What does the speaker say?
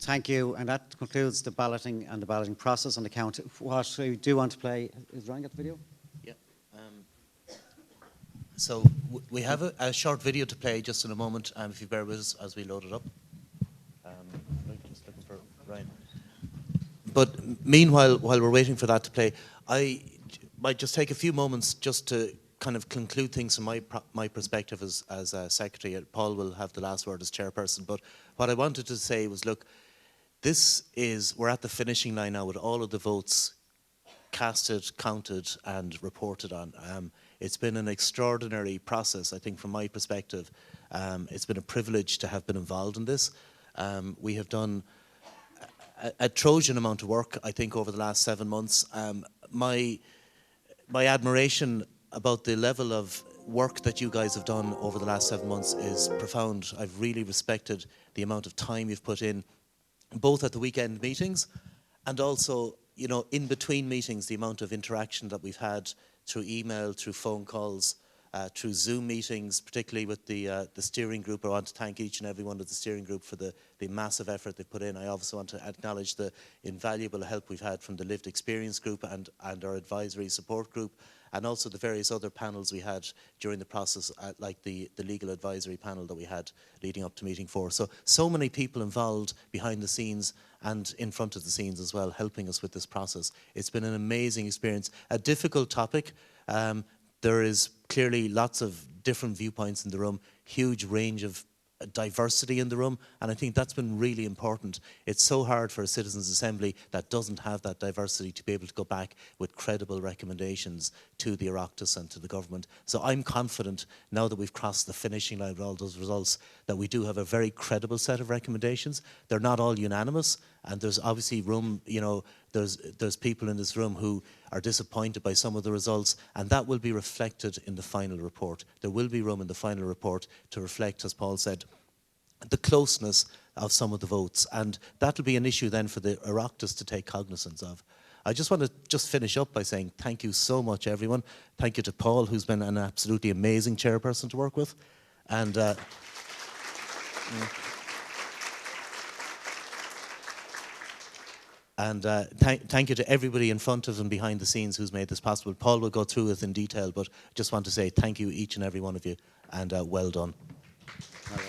Thank you, and that concludes the balloting and the balloting process on the count. What we do want to play, is Ryan got the video? Yeah. So we have a short video to play just in a moment, if you bear with us as we load it up. Just looking for Ryan. But meanwhile, while we're waiting for that to play, I might just take a few moments just to kind of conclude things from my perspective as secretary. Paul will have the last word as chairperson. But what I wanted to say was, look, we're at the finishing line now with all of the votes casted, counted, and reported on. It's been an extraordinary process, I think, from my perspective. It's been a privilege to have been involved in this. We have done a Trojan amount of work, I think, over the last 7 months. My admiration about the level of work that you guys have done over the last 7 months is profound. I've really respected the amount of time you've put in, both at the weekend meetings and also, you know, in between meetings, the amount of interaction that we've had through email, through phone calls, through Zoom meetings, particularly with the steering group. I want to thank each and every one of the steering group for the massive effort they put in. I also want to acknowledge the invaluable help we've had from the Lived Experience group and our advisory support group, and also the various other panels we had during the process, like the legal advisory panel that we had leading up to meeting 4. So many people involved behind the scenes and in front of the scenes as well, helping us with this process. It's been an amazing experience. A difficult topic. There is clearly lots of different viewpoints in the room, huge range of diversity in the room, and I think that's been really important. It's so hard for a citizens' assembly that doesn't have that diversity to be able to go back with credible recommendations to the Oireachtas and to the government. So I'm confident, now that we've crossed the finishing line with all those results, that we do have a very credible set of recommendations. They're not all unanimous, and there's obviously room, you know, there's people in this room who are disappointed by some of the results, and that will be reflected in the final report. There will be room in the final report to reflect, as Paul said, the closeness of some of the votes, and that'll be an issue then for the Oireachtas to take cognizance of. I just want to finish up by saying thank you so much, everyone. Thank you to Paul, who's been an absolutely amazing chairperson to work with, and thank you to everybody in front of and behind the scenes who's made this possible. Paul will go through it in detail, but just want to say thank you, each and every one of you, and well done. Well done.